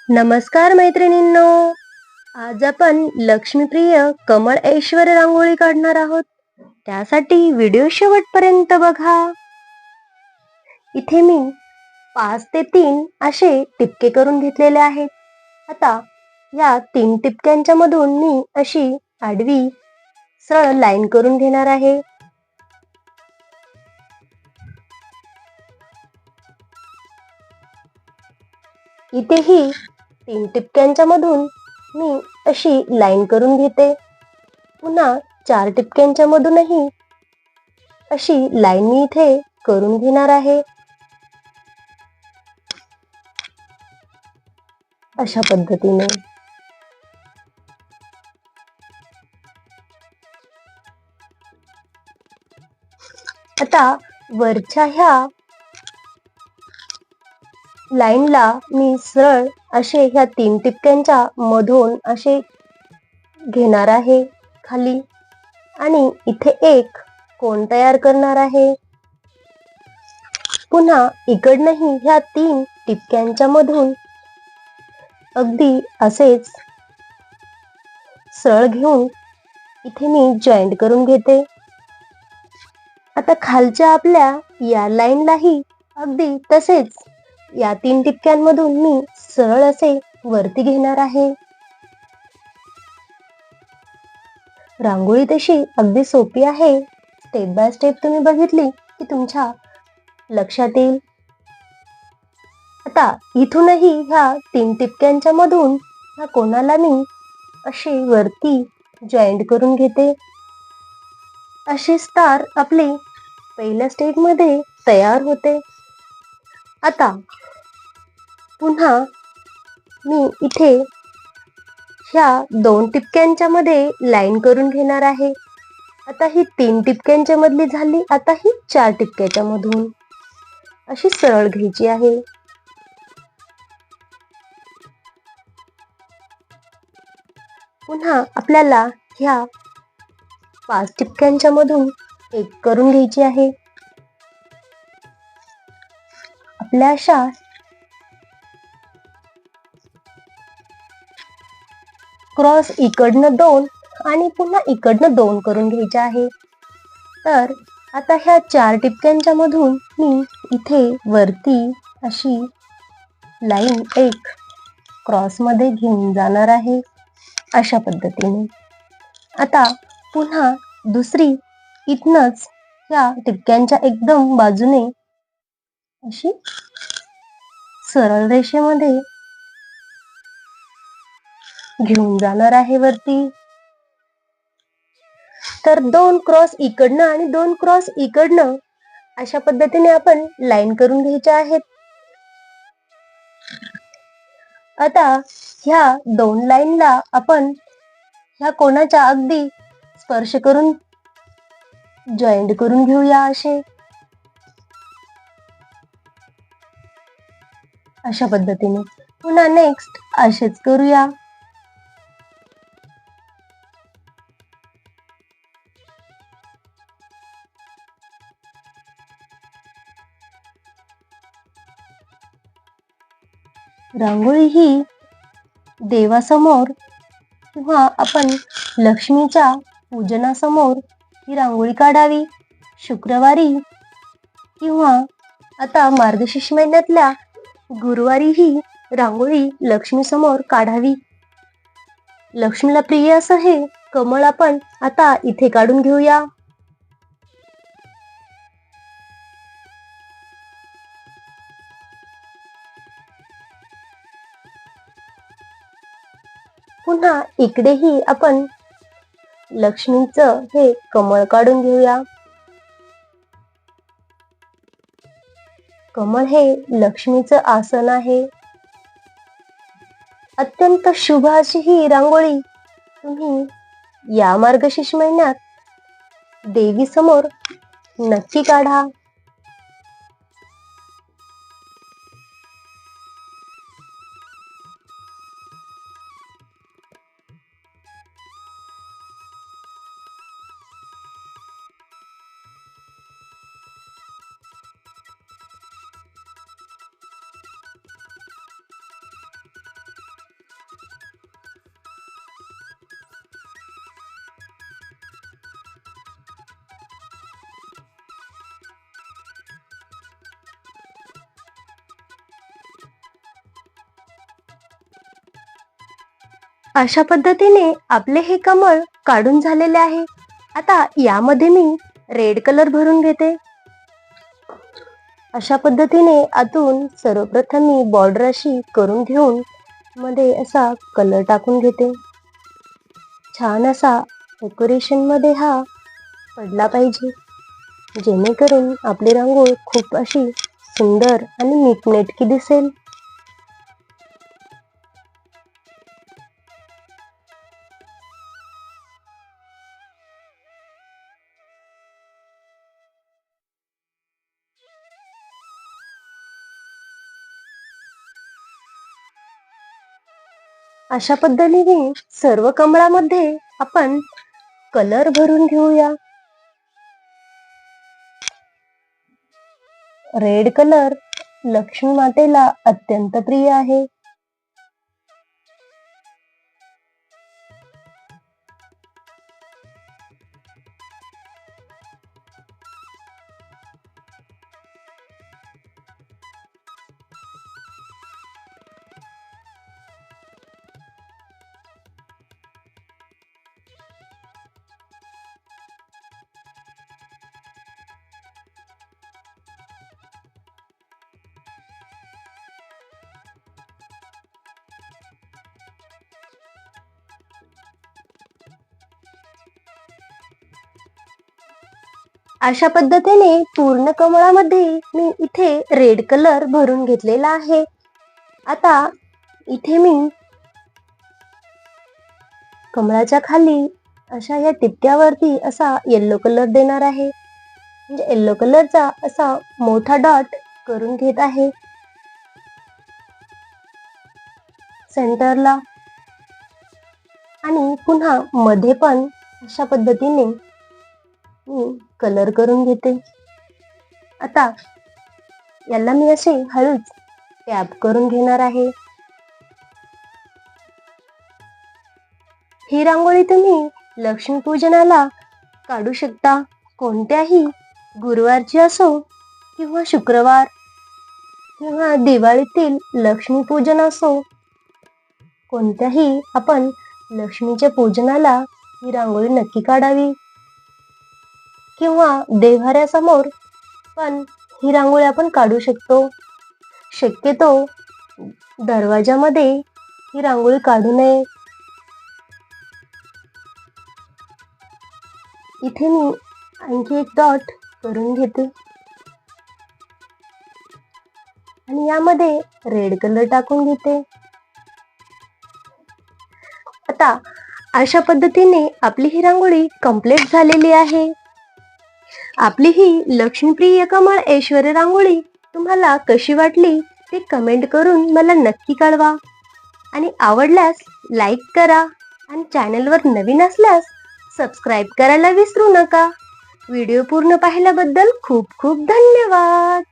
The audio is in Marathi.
नमस्कार मैत्रिणींनो. आज आपण लक्ष्मीप्रिय कमळ ऐश्वर्य रांगोळी काढणार आहोत. त्यासाठी व्हिडिओ शेवटपर्यंत बघा. इथे मी 5 ते 3 असे टिपके करून घेतलेले आहेत. आता या 3 टिपक्यांच्या मधून मी अशी आडवी सरळ लाईन करून घेणार आहे. इथेही 3 टिपक्यांच्या मधून मी अशी लाईन करून घेते. पुन्हा 4 टिपक्यांच्या मधूनही अशी लाईन मी इथे करून घेणार आहे. अशा पद्धतीने आता वरच्या ह्या लाईनला मी सरळ असे ह्या 3 टिपक्यांच्या मधून असे घेणार आहे खाली आणि इथे एक कोन तयार करणार आहे. पुन्हा इकडनंही ह्या 3 टिपक्यांच्या मधून अगदी असेच सरळ घेऊन इथे मी जॉईंट करून घेते. आता खालच्या आपल्या या लाईनलाही अगदी तसेच या 3 टिपक्यांमधून मी सरळ असे वरती घेणार आहे. रांगोळी तशी अगदी सोपी आहे. स्टेप बाय स्टेप तुम्ही बघितली की तुमच्या लक्षात येईल. आता इथूनही ह्या 3 टिपक्यांच्या मधून ह्या कोणाला मी अशी वरती जॉईंट करून घेते. अशी स्टार आपली पहिल्या स्टेप मध्ये तयार होते. आता पुन्हा मी इथे ह्या 2 टिपक्यांच्या मध्ये लाईन करून घेणार आहे. आता ही 3 टिपक्यांच्या मधली झाली. आता ही 4 टिपक्याच्या मधून अशी सरळ घ्यायची आहे. पुन्हा आपल्याला ह्या 5 टिपक्यांच्या मधून एक करून घ्यायची आहे. आपल्या अशा क्रॉस इकडनं 2 आणि पुन्हा इकडनं 2 करून घ्यायचे आहे. तर आता ह्या 4 टिपक्यांच्या मधून मी इथे वरती अशी लाईन एक क्रॉस मध्ये घेऊन जाणार आहे. अशा पद्धतीने आता पुन्हा दुसरी इथनच या टिपक्यांच्या एकदम बाजूने अशी सरळ रेषेमध्ये घेऊन जाणार आहे वरती. तर 2 क्रॉस इकडनं आणि 2 क्रॉस इकडनं अशा पद्धतीने आपण लाईन करून घ्यायच्या आहेत. आता ह्या 2 लाईनला आपण ह्या कोणाच्या अगदी स्पर्श करून जॉईंट करून घेऊया असे. अशा पद्धतीने पुन्हा नेक्स्ट असेच करूया. रांगोळी ही देवासमोर किंवा आपण लक्ष्मीच्या पूजनासमोर ही रांगोळी काढावी. शुक्रवारी किंवा आता मार्गशीर्ष महिन्यातल्या गुरुवारी ही रांगोळी लक्ष्मी समोर काढावी. लक्ष्मीला प्रिय असं हे कमळ आपण आता इथे काढून घेऊया. पुन्हा इकडेही आपण लक्ष्मीचं हे कमळ काढून घेऊया. कमळ हे लक्ष्मीचं आसन आहे. अत्यंत शुभ अशी ही रांगोळी तुम्ही या मार्गशीर्ष महिन्यात देवी समोर नक्की काढा. अशा पद्धतीने आपले हे कमळ काढून झालेले आहे. आता यामध्ये मी रेड कलर भरून घेते. अशा पद्धतीने आतून सर्वप्रथम मी बॉर्डर अशी करून घेऊन मध्ये असा कलर टाकून घेते. छान असा डेकोरेशन मध्ये हा पडला पाहिजे, जेणेकरून आपली रांगोळी खूप अशी सुंदर आणि नीटनेटकी दिसेल. अशा पद्धतीने सर्व कमळामध्ये आपण कलर भरून घेऊया. रेड कलर लक्ष्मी मातेला अत्यंत प्रिय आहे. अशा पद्धतीने पूर्ण कमळामध्ये मी इथे रेड कलर भरून घेतलेला आहे. आता इथे मी कमळाच्या खाली अशा या टिपक्यावरती असा येलो कलर देणार आहे. म्हणजे येलो कलरचा असा मोठा डॉट करून घेत आहे सेंटरला, आणि पुन्हा मध्ये पण अशा पद्धतीने मी कलर करून घेते. आता याला मी असे हळूच टॅप करून घेणार आहे. ही रांगोळी तुम्ही लक्ष्मीपूजनाला काढू शकता. कोणत्याही गुरुवारची असो किंवा शुक्रवार किंवा दिवाळीतील लक्ष्मीपूजन असो, कोणत्याही आपण लक्ष्मीच्या पूजनाला ही रांगोळी नक्की काढावी. किंवा देव्हाऱ्यासमोर पण ही रांगोळी आपण काढू शकतो. शक्यतो दरवाजामध्ये ही रांगोळी काढू नये. इथे मी आणखी एक डॉट करून घेते आणि यामध्ये रेड कलर टाकून घेते. आता अशा पद्धतीने आपली ही रांगोळी कंप्लीट झालेली आहे. आपली ही लक्ष्मीप्रिय कमळ ऐश्वर्य रांगोळी तुम्हाला कशी वाटली ते कमेंट करून मला नक्की कळवा. आणि आवडल्यास लाईक करा आणि चॅनलवर नवीन असल्यास सबस्क्राईब करायला विसरू नका. व्हिडिओ पूर्ण पाहिल्याबद्दल खूप खूप धन्यवाद.